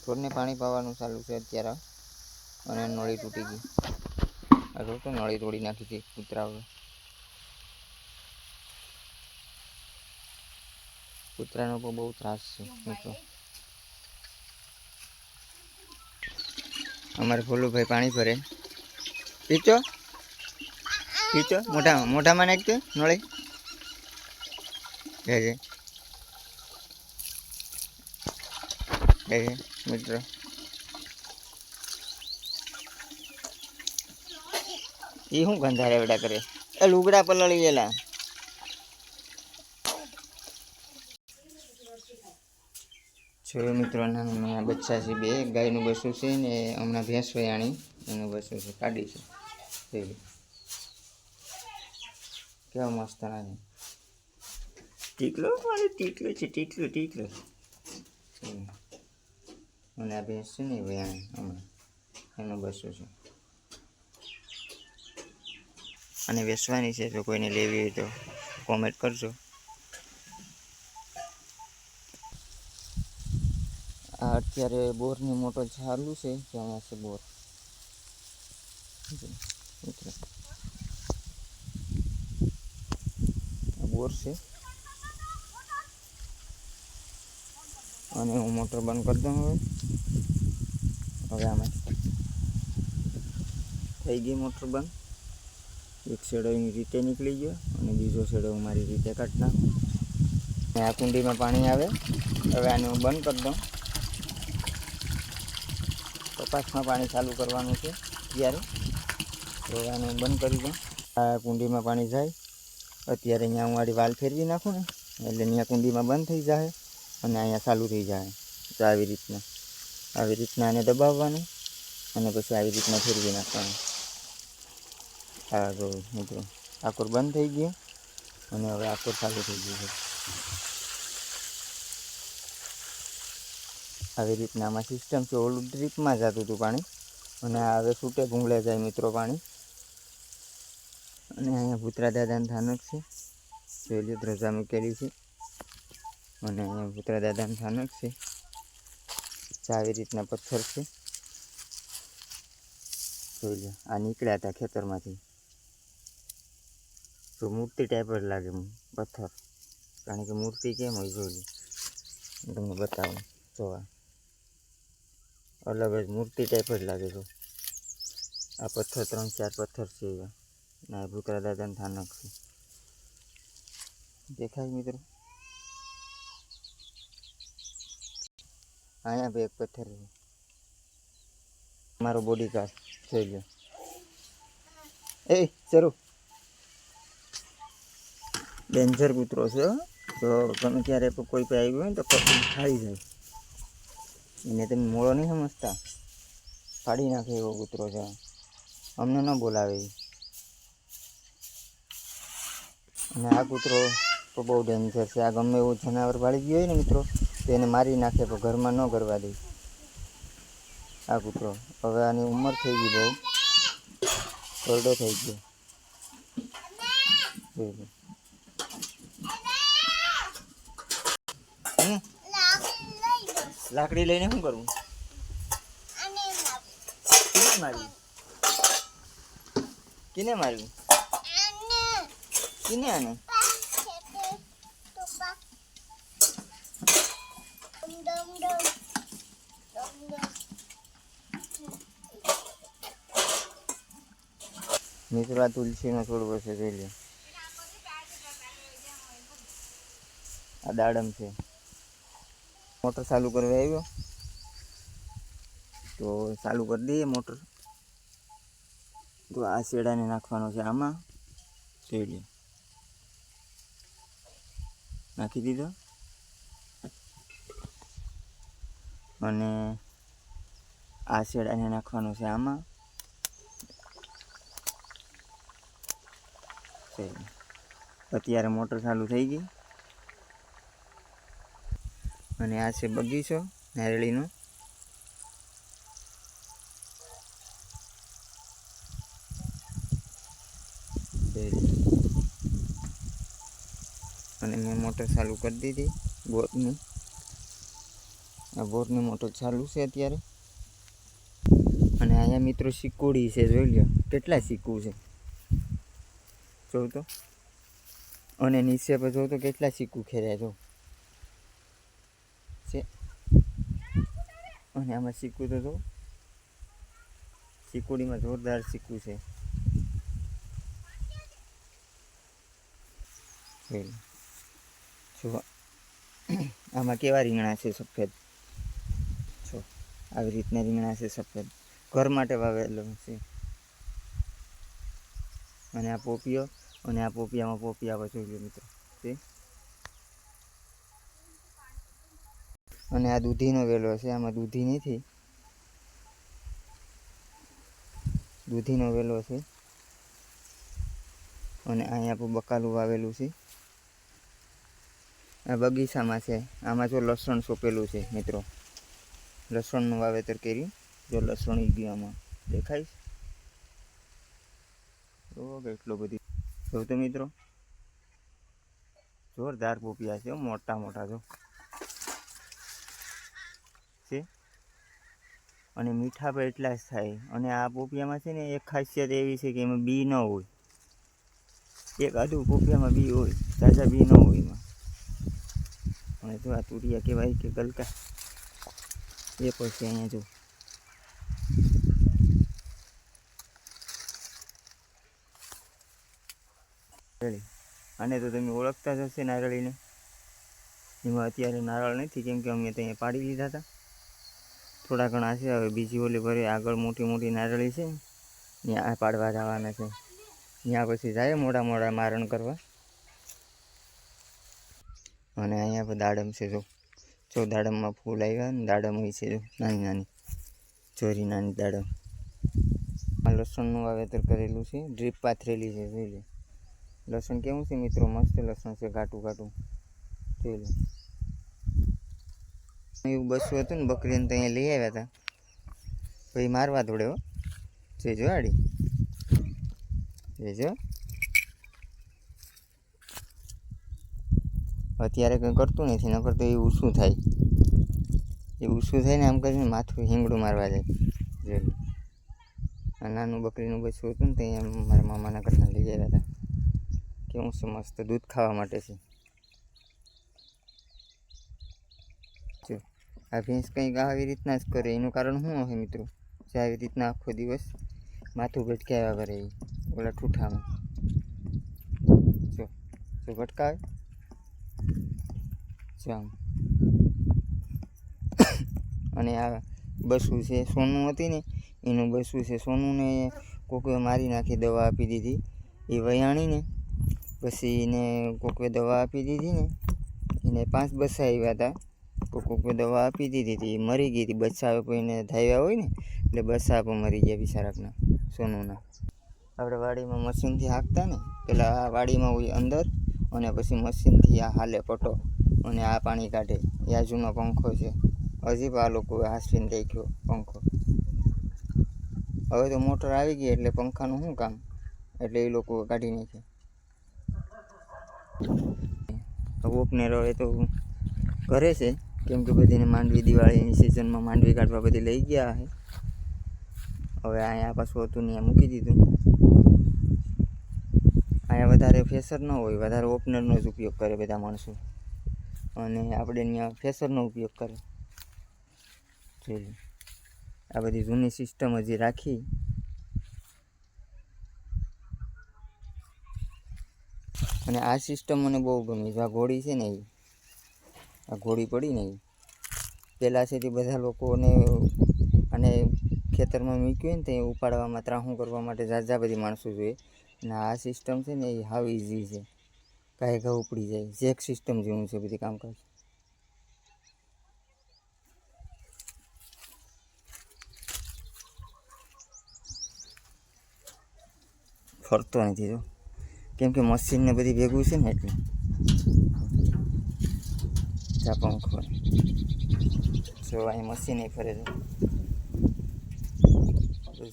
છોડને પાણી પાવાનું ચાલુ છે અત્યારે અને નળી તૂટી ગઈ. આ તો નળી તોડી નાખી હતી કૂતરાઓએ. કૂતરાનો પણ બહુ ત્રાસ છે મિત્રો. અમારે ભોલુભાઈ પાણી ભરે. પીચો પીચો મોઢામાં નાખતો નળી મિત્રો. એ શું ગંધારે એવડા કરે? એ લુગડા પલળી ગયેલા. જો મિત્રો નાના બચ્ચા છે, બે ગાયનું બસું છે ને હમણાં ભેંસ વયાણી એનું બસું છે, કાઢી છે. કેવા મસ્ત નાની ટીકલો મારે ટીકલો છે, ટીકલો અને આ ભેંસ છે ને વયાણી હમણાં એનું બસું છે અને વેચવાની છે. જો કોઈને લેવી હોય તો કોમેન્ટ કરજો. આ અત્યારે બોરની મોટર ચાલુ છે, ત્યાં છે બોર. બોર છે અને હું મોટર બંધ કરી દઉં. હવે આમાં થઈ ગઈ મોટર બંધ. એક શેડો એની રીતે નીકળી ગયો અને બીજો શેડો હું મારી રીતે કાઢી નાખું. આ કુંડીમાં પાણી આવે. હવે આને હું બંધ કરી દઉં. કપાસમાં પાણી ચાલુ કરવાનું છે ત્યારે. તો આને હું બંધ કરી દઉં. આ કુંડીમાં પાણી જાય અત્યારે અહીંયા હું વાળી વાલ ફેરવી નાખું ને એટલે અહીંયા કુંડીમાં બંધ થઈ જાય અને અહીંયા ચાલુ થઈ જાય. તો આવી રીતના આને દબાવવાનું અને પછી આવી રીતના ફેરવી નાખવાનું. હા જો મિત્રો આકોર બંધ થઈ ગયો અને હવે આકોર ચાલુ થઈ ગયું છે. આવી રીતના આમાં સિસ્ટમ છે. ઓલું ડ્રીપમાં જતું હતું પાણી અને હવે છૂટે ભૂંગળે જાય મિત્રો પાણી. અને અહીંયા ભૂતરા દાદાનું થાનક છે. જોઈ લો ધ્રજા મૂકેલી છે અને અહીંયા ભૂતરા દાદાનું થાનક છે. આવી રીતના પથ્થર છે. જોઈ લો આ નીકળ્યા હતા ખેતરમાંથી. તો મૂર્તિ ટાઈપ જ લાગે પથ્થર, કારણ કે મૂર્તિ કેમ હોય જોઈ લો. હું તમને બતાવું. જોવા અલગ જ મૂર્તિ ટાઈપ જ લાગે છે. આ પથ્થર 3-4 પથ્થર છે એવા. ના ભૂતરા દાદાનું થાનક છે. દેખાય મિત્રો? અહીંયા બે એક પથ્થર છે. મારો બોડી ગાર્ડ જોઈ લો. એ ચલો ડેન્જર કૂતરો છે. તો તમે ક્યારે કોઈ પણ આવ્યું હોય ને તો પકડી ખાઈ જાય. એને તમે મોળો નહીં સમજતા, ફાડી નાખે એવો કૂતરો છે. અમને ન બોલાવે. અને આ કૂતરો તો બહુ ડેન્જર છે. આ ગમે એવું જનાવર પાડી ગયું હોય ને મિત્રો તો એને મારી નાખે, પણ ઘરમાં ન કરવા દે આ કૂતરો. હવે આની ઉંમર થઈ ગઈ, બહુ કરડો થઈ ગયો. લાકડી લઈને શું કરવું? કિને માર્યું? કિને આને? મિત્રો આ તુલસીનો છોડવો છે, જોઈ લો. આ દાડમ છે. મોટર ચાલુ કરવા આવ્યો તો ચાલુ કરી દઈએ મોટર. તો આ શેડાને નાખવાનો છે આમાં. જોઈ લો, નાખી દીધો. અને આ શેડાને નાખવાનો છે આમાં. અત્યારે મોટર ચાલુ થઈ ગઈ. અને આ છે બગીચો નારળીનો. અને મેં મોટર ચાલુ કરી દીધી બોટની. આ બોરની મોટર ચાલુ છે અત્યારે. અને અહીંયા મિત્રો સિક્કોડી છે, જોઈ લો કેટલા સિક્કું છે જોઉં તો. અને નીચે પર જોઉં તો કેટલા સિક્કું ખેર્યા જો છે. અને આમાં સિક્કું તો જો સિક્કોડીમાં જોરદાર સિક્કું છે. જો આમાં કેવા રીંગણા છે સફેદ, જો આવી રીતના રીંગણા છે સફેદ, ઘર માટે વાવેલો છે. અને આ પોપિયો, અને આ પોપિયામાં પોપિયા જોઈ લો મિત્રો છે. અને આ દૂધીનો વેલો છે, આમાં દૂધી નથી, દૂધીનો વેલો છે. અને અહીંયા પણ બકાલું વાવેલું છે. આ બગીચામાં છે, આમાં જો લસણ સોંપેલું છે મિત્રો, લસણનું વાવેતર કર્યું. જો લસણ ગયું આમાં દેખાય તો કેટલો બધી જો તો મિત્રો, જોરદાર પોપિયા છે, મોટા મોટા જો છે. અને મીઠા પણ એટલા જ થાય. અને આ પોપિયામાં છે ને એક ખાસિયત એવી છે કે એમાં બી ન હોય. એક આદું પોપિયામાં બી હોય, તાજા બી ન હોય એમાં. અને જો આ તુરિયા કહેવાય કે ગલકા, એ પછી અહીંયા જો નારળી. આને તો તમે ઓળખતા જ હશે નારળીને. એમાં અત્યારે નારળ નથી, કેમ કે અમે ત્યાં પાડી લીધા હતા. થોડા ઘણા છે, હવે બીજી ઓલી ભરે આગળ મોટી મોટી નારળી છે, ત્યાં પાડવા જવાના છે. ત્યાં પછી જાય મોડા મોડા મારણ કરવા. અને અહીંયા પર દાડમ છે, જો દાડમમાં ફૂલ આવ્યા ને દાડમ હોય છે, જો નાની નાની ચોરી નાની દાડમ. આ લસણનું વાવેતર કરેલું છે, ડ્રીપ પાથરેલી છે, જોઈ લે. લસણ કેવું છે મિત્રો, મસ્ત લસણ છે, ઘાટું ઘાટું જોઈ લો. એવું બસું હતું ને બકરીને તો અહીંયા લઈ આવ્યા હતા, પછી મારવા દોડે હો. જોઈજો આડી જોઈજો. અત્યારે કંઈ કરતું નથી, નકર તો એ ઊંચું થાય, એ ઊંચું થાય ને આમ કરીને માથું હિંગડું મારવા જાય. જોઈ લો. આ નાનું બકરીનું બચ્ચું હતું ને તો અહીંયા મારા મામાના ઘરના લઈ આવ્યા હતા. કેવું છે મસ્ત, દૂધ ખાવા માટે છે. જો આ ભેંસ કંઈક આવી રીતના જ કરે, એનું કારણ શું હશે મિત્રો? જે આવી રીતના આખો દિવસ માથું ભટકાવ્યા કરે એ ઓલા ઠૂઠામાં, જો જો ભટકાવે જો આમ. અને આ બસું છે, સોનું હતી ને એનું બસું છે. સોનુંને કોકે મારી નાખી, દવા આપી દીધી. એ વયાણીને પછી એને કોકે દવા આપી દીધી ને, એને 5 બચ્ચા આવ્યા હતા. કોકે દવા આપી દીધી હતી, એ મરી ગઈ હતી. બચ્ચા કોઈને ધાવ્યા હોય ને એટલે બચ્ચા પણ મરી ગયા બિચારાકના, સોનુના. આપણે વાડીમાં મશીનથી હાંકતા ને, પેલા આ વાડીમાં હોય અંદર, અને પછી મશીનથી આ હાલે પટો, અને આ પાણી કાઢે. એ આ જૂનો પંખો છે, હજી પણ આ લોકો હાંસવીને રાખ્યો પંખો. હવે તો મોટર આવી ગઈ એટલે પંખાનું શું કામ, એટલે એ લોકો કાઢી નાખે. ઓપનેર હવે તો કરે છે, કેમ કે બધીને માંડવી દિવાળીની સિઝનમાં માંડવી કાઢવા બધી લઈ ગયા છે. હવે અહીંયા પાછું હતું ત્યાં મૂકી દીધું. અહીંયા વધારે ફેસર ન હોય, વધારે ઓપનરનો જ ઉપયોગ કરે બધા માણસો, અને આપણે ત્યાં ફેસરનો ઉપયોગ કરે. જોઈ આ બધી જૂની સિસ્ટમ હજી રાખી. અને આ સિસ્ટમ મને બહુ ગમી. આ ઘોડી છે ને, એ આ ઘોડી પડી ને, એ પહેલાં છે તે બધા લોકોને અને ખેતરમાં મૂક્યું હોય ને તો એ ઉપાડવામાં ત્રાહું કરવા માટે ઝાઝા બધી માણસો જોઈએ. અને આ સિસ્ટમ છે ને એ હાવ ઇઝી છે, કાંઈ ઘા ઉપડી જાય. જેક સિસ્ટમ જેવું છે બધી કામકાજ. ફરતો નથી જો, કેમ કે મશીનને બધી ભેગું છે ને એટલે. ચા પંખો જો અહીં મશીન ફરે છે,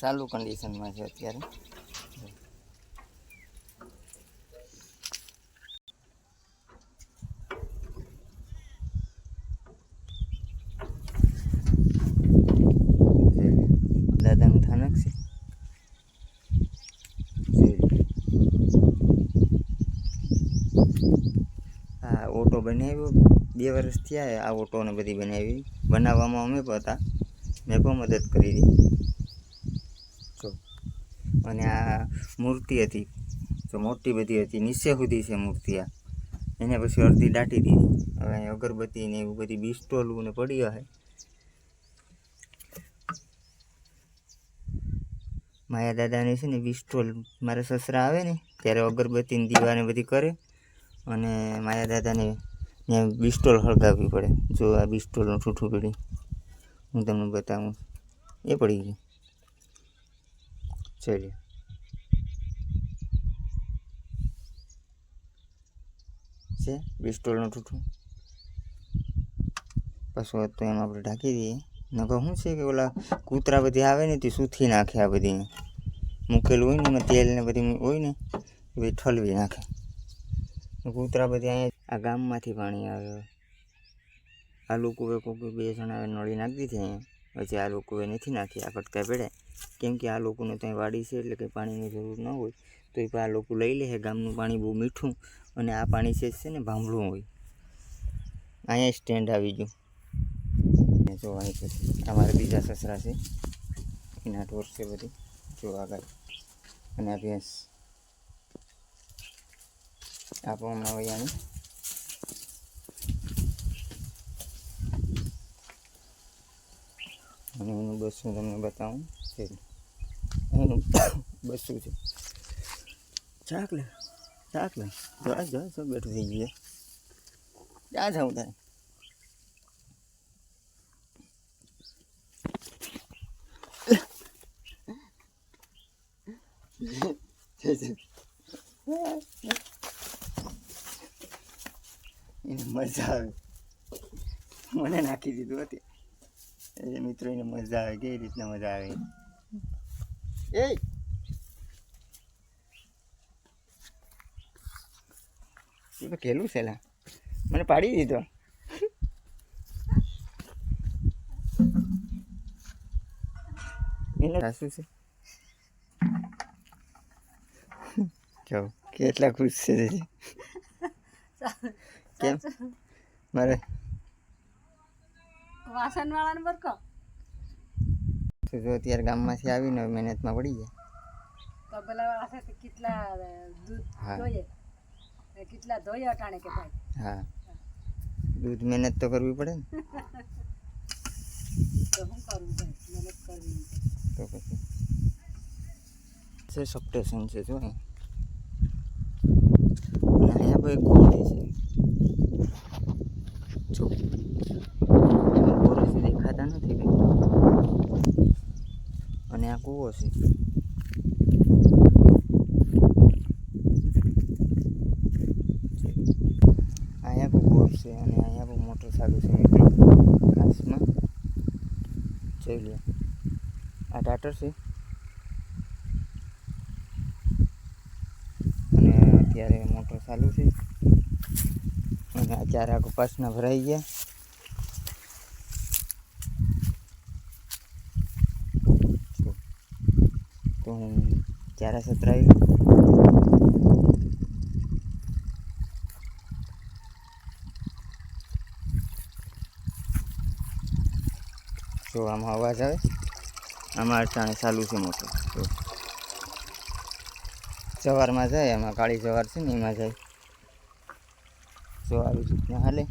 ચાલુ કન્ડિશનમાં છે અત્યારે. બનાવ્યો 2 વર્ષ થયા આ ઓટો ને બધી બનાવી. બનાવવામાં અમે પણ હતા, મેં પણ મદદ કરી હતી. જો અને આ મૂર્તિ હતી, જો મોટી બધી હતી, નીચે સુધી છે મૂર્તિ. આ એને પછી અડધી દાટી દીધી. હવે અગરબત્તી ને એવું બધી બિસ્ટોલું ને પડી હશે. માયા દાદાને છે ને બિસ્ટોલ, મારા સસરા આવે ને ત્યારે અગરબત્તીની દીવાને બધી કરે, અને માયા દાદાને ત્યાં બિસ્ટોલ સળગાવવી પડે. જો આ બિસ્ટોલનું ઠૂઠું પડી, હું તમને બતાવું. એ પડી ગઈ. ચલો છે બિસ્ટોલનું ઠૂઠું. પાછું તો એમ આપણે ઢાંકી દઈએ. નકર શું છે કે ઓલા કૂતરા બધી આવે ને તે સૂથી નાખે. આ બધી મૂકેલું હોય ને એમાં તેલ ને બધી હોય ને એ બધી ઠલવી નાખે. કૂતરા બધી અહીંયા આ ગામમાંથી પાણી આવે. આ લોકોએ કોઈ 2 જણા નળી નાખી દીધી અહીંયા. પછી આ લોકોએ નથી નાખી, આ ફટકા પડ્યા. કેમ કે આ લોકોને ત્યાં વાડી છે એટલે કંઈ પાણીની જરૂર ન હોય, તો એ આ લોકો લઈ લે. ગામનું પાણી બહુ મીઠું, અને આ પાણી છે ને ભાંભળું હોય. અહીંયા સ્ટેન્ડ આવી ગયું. જો અહીં પછી અમારા બીજા સસરા છે, એના ઢોર છે બધી. જો આ ગાય અને આ ભેંસ. આપો હમણાં વૈયાની. અને એનું બસું તમને બતાવું. એનું બસું છે. ચાક લે જો બેઠું થઈ ગયું. ક્યાં જાઉં તારે? એને મજા આવે. મને નાખી દીધું હતી. એ મિત્રો એને મજા આવે. કેવી રીતના મજા આવે? એ કેલું છે લા, મને પાડી દીધો. એને સાસુ છે. જો કેટલા ખુશ છે. કેમ મારે વાસણ વાળાને બરકો જો અત્યારે ગામમાંથી આવીને મહેનતમાં પડી જાય. તો પેલા વાસણ કેટલા દૂધ જોઈએ, કેટલા ધોઈ અટાણે કે ભાઈ. હા, દૂધ મહેનત તો કરવી પડે ને. તો શું કરવું ભાઈ, મહેનત કરવી. તો પછી છે સપ્ટેશન છે જો. અહીંયા ભાઈ ગોળી છે. જો એમાં બોરસ દેખાતા નથી કંઈ. અને આ કૂવો છે. અહીંયા બહુ બોર છે, અને અહીંયા બહુ મોટર ચાલુ છે મિત્રો. ઘાસમાં જોઈ લે. આ ટાટર છે. અને અત્યારે મોટર ચાલુ છે. અને આ ચારા કપાસના ભરાઈ ગયા. તો હું ચારા સતરાવી લઉં. જો આમાં અવાજ આવે. આમાં અટાણે ચાલુ છે મોટર. જવારમાં જાય, એમાં કાળી જવાર છે ને એમાં જાય. જો આવી રીતના હાલે.